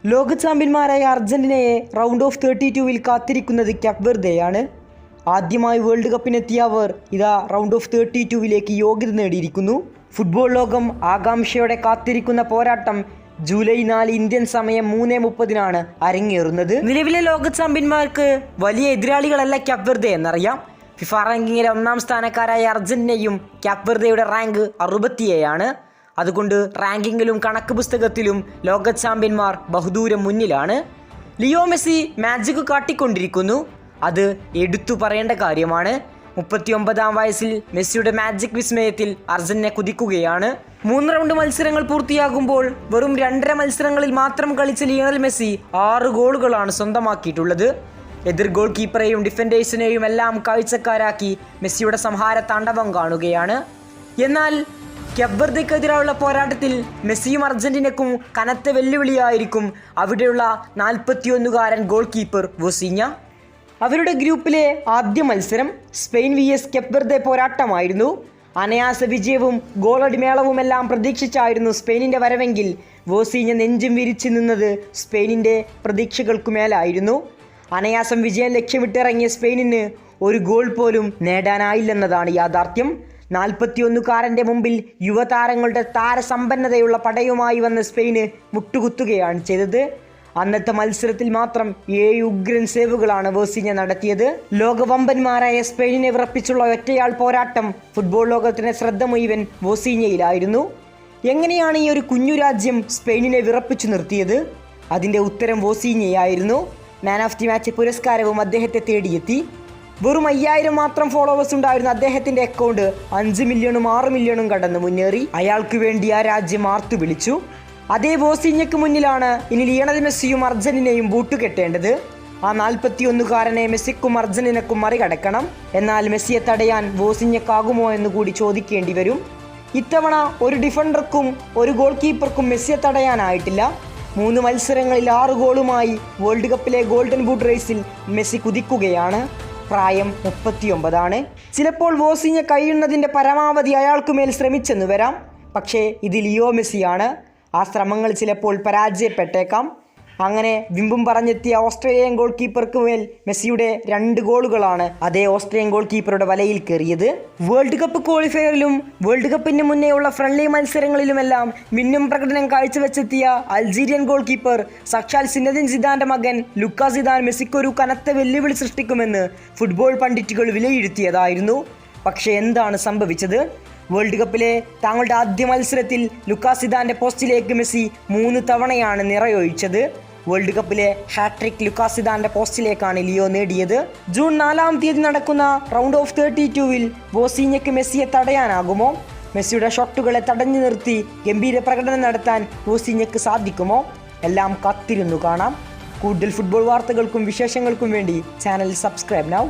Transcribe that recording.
ലോക ചാമ്പ്യന്മാരായ അർജന്റീനയെ round of 32-ൽ കാത്തിരിക്കുന്നത് ക്യാപ് വെർദെയാണ്. ആദ്യമായി വേൾഡ് കപ്പിനെത്തിയ അവർ ഇതാ റൗണ്ട് ഓഫ് 32-ലേക്ക് യോഗ്യത നേടിയിരിക്കുന്നു. ഫുട്ബോൾ ലോകം ആകാംക്ഷയോടെ കാത്തിരിക്കുന്ന പോരാട്ടം ജൂലൈ 4 ഇന്ത്യൻ സമയം 3:30 അരങ്ങേറുന്നത്. നിലവിലെ ലോക ചാമ്പ്യന്മാർക്ക് വലിയ എതിരാളികളല്ല ക്യാപ് വെർദെ എന്നറിയാം. ഫിഫ റാങ്കിങ്ങിലെ 1-ാം സ്ഥാനക്കാരായ അർജന്റീനയും ക്യാപ് വെർദെയുടെ റാങ്ക് 67 അതുകൊണ്ട് റാങ്കിങ്ങിലും കണക്ക് പുസ്തകത്തിലും ലോക ചാമ്പ്യന്മാർ ബഹുദൂരം മുന്നിലാണ്. ലിയോ മെസ്സി മാജിക് കാട്ടിക്കൊണ്ടിരിക്കുന്നു. അത് എടുത്തു പറയേണ്ട കാര്യമാണ്. 39-ാം വയസ്സിൽ മെസ്സിയുടെ മാജിക് വിസ്മയത്തിൽ അർജന്റീന കുതിക്കുകയാണ്. 3 റൗണ്ട് മത്സരങ്ങൾ പൂർത്തിയാകുമ്പോൾ വെറും 2.5 മത്സരങ്ങളിൽ മാത്രം കളിച്ച ലിയണൽ മെസ്സി 6 ഗോളുകളാണ് സ്വന്തമാക്കിയിട്ടുള്ളത്. എതിർ ഗോൾ കീപ്പറെയും ഡിഫൻഡേഴ്സിനെയും എല്ലാം കാഴ്ചക്കാരാക്കി മെസ്സിയുടെ സംഹാര താണ്ഡവം കാണുകയാണ്. എന്നാൽ ക്യാപ് വെർദെക്കെതിരായുള്ള പോരാട്ടത്തിൽ മെസ്സിയും അർജന്റീനക്കും കനത്ത വെല്ലുവിളിയായിരിക്കും അവിടെയുള്ള 41-കാരൻ ഗോൾ കീപ്പർ വോസീഞ്ഞ. അവരുടെ ഗ്രൂപ്പിലെ ആദ്യ മത്സരം സ്പെയിൻ vs ക്യാപ് വെർദെ പോരാട്ടമായിരുന്നു. അനായാസ വിജയവും ഗോളടിമേളവുമെല്ലാം പ്രതീക്ഷിച്ചായിരുന്നു സ്പെയിനിൻ്റെ വരവെങ്കിൽ വോസീഞ്ഞ നെഞ്ചും വിരിച്ചു നിന്നത് സ്പെയിനിൻ്റെ പ്രതീക്ഷകൾക്കു മേലായിരുന്നു. അനായാസം വിജയം ലക്ഷ്യമിട്ടിറങ്ങിയ സ്പെയിനിന് ഒരു ഗോൾ പോലും നേടാനായില്ലെന്നതാണ് യാഥാർത്ഥ്യം. 41-കാരൻ്റെ മുമ്പിൽ യുവതാരങ്ങളുടെ താരസമ്പന്നതയുള്ള പടയുമായി വന്ന സ്പെയിന് മുട്ടുകുത്തുകയാണ് ചെയ്തത്. അന്നത്തെ മത്സരത്തിൽ മാത്രം 7 ഉഗ്രൻ സേവുകളാണ് വോസീഞ്ഞ നടത്തിയത്. ലോകവമ്പന്മാരായ സ്പെയിനിനെ വിറപ്പിച്ചുള്ള ഒറ്റയാൾ പോരാട്ടം ഫുട്ബോൾ ലോകത്തിൻ്റെ ശ്രദ്ധ മുഴുവൻ വോസീഞ്ഞയിലായിരുന്നു. എങ്ങനെയാണ് ഈ ഒരു കുഞ്ഞു രാജ്യം സ്പെയിനിനെ വിറപ്പിച്ചു നിർത്തിയത്? അതിൻ്റെ ഉത്തരം വോസീഞ്ഞയായിരുന്നു. മാൻ ഓഫ് ദി മാച്ച് പുരസ്കാരവും അദ്ദേഹത്തെ തേടിയെത്തി. വെറും 5000 മാത്രം ഫോളോവേഴ്സ് ഉണ്ടായിരുന്ന അദ്ദേഹത്തിൻ്റെ അക്കൗണ്ട് 5 മില്യണും 6 മില്യണും കടന്ന് മുന്നേറി. അയാൾക്ക് വേണ്ടി ആ രാജ്യം ആർത്തു വിളിച്ചു. അതേ വോസീഞ്ഞയ്ക്ക് മുന്നിലാണ് ഇനി ലിയണൽ മെസ്സിയും അർജന്റീനയും ബൂട്ടുകെട്ടേണ്ടത്. ആ 41-കാരനെ മെസ്സിക്കും അർജന്റീനക്കും മറികടക്കണം. എന്നാൽ മെസ്സിയെ തടയാൻ വോസീഞ്ഞക്കാകുമോ എന്ന് കൂടി ചോദിക്കേണ്ടി വരും. ഇത്തവണ ഒരു ഡിഫൻഡർക്കും ഒരു ഗോൾ കീപ്പർക്കും മെസ്സിയെ തടയാനായിട്ടില്ല. 3 മത്സരങ്ങളിൽ 6 ഗോളുമായി വേൾഡ് കപ്പിലെ ഗോൾഡൻ ബൂട്ട് റേസിൽ മെസ്സി കുതിക്കുകയാണ്. പ്രായം 39. ചിലപ്പോൾ വോസീഞ്ഞ കഴിയുന്നതിൻ്റെ പരമാവധി അയാൾക്കുമേൽ ശ്രമിച്ചെന്ന് വരാം. പക്ഷേ ഇത് ലിയോ മെസ്സിയാണ്. ആ ശ്രമങ്ങൾ ചിലപ്പോൾ പരാജയപ്പെട്ടേക്കാം. അങ്ങനെ വിമ്പും പറഞ്ഞെത്തിയ ഓസ്ട്രേലിയൻ ഗോൾ കീപ്പർക്ക് മേൽ മെസ്സിയുടെ 2 ഗോളുകളാണ് അതേ ഓസ്ട്രേലിയൻ ഗോൾ കീപ്പറുടെ വലയിൽ കയറിയത്. വേൾഡ് കപ്പ് ക്വാളിഫയറിലും വേൾഡ് കപ്പിന് മുന്നേയുള്ള ഫ്രണ്ട്ലി മത്സരങ്ങളിലുമെല്ലാം മിന്നും പ്രകടനം കാഴ്ചവെച്ചെത്തിയ അൾജീരിയൻ ഗോൾ കീപ്പർ സാക്ഷാൽ സിനദിൻ സിദാന്റെ മകൻ ലുക്കാ സിദാൻ മെസ്സിക്കൊരു കനത്ത വെല്ലുവിളി സൃഷ്ടിക്കുമെന്ന് ഫുട്ബോൾ പണ്ഡിറ്റുകൾ വിലയിരുത്തിയതായിരുന്നു. പക്ഷേ എന്താണ് സംഭവിച്ചത്? വേൾഡ് കപ്പിലെ തങ്ങളുടെ ആദ്യ മത്സരത്തിൽ ലുക്കാ സിദാന്റെ പോസ്റ്റിലേക്ക് മെസ്സി 3 തവണയാണ് നിറയൊഴിച്ചത്. വേൾഡ് കപ്പിലെ ഹാട്രിക് ലുക്കാ സിദാന്റെ പോസ്റ്റിലേക്കാണ് ലിയോ നേടിയത്. ജൂൺ 4-ാം തീയതി നടക്കുന്ന റൗണ്ട് ഓഫ് 32-ൽ വോസീഞ്ഞയ്ക്ക് മെസ്സിയെ തടയാനാകുമോ? മെസ്സിയുടെ ഷോട്ടുകളെ തടഞ്ഞു നിർത്തി ഗംഭീര പ്രകടനം നടത്താൻ വോസീഞ്ഞയ്ക്ക് സാധിക്കുമോ? എല്ലാം കാത്തിരുന്നു കാണാം. കൂടുതൽ ഫുട്ബോൾ വാർത്തകൾക്കും വിശേഷങ്ങൾക്കും വേണ്ടി ചാനൽ സബ്സ്ക്രൈബ് നൗ.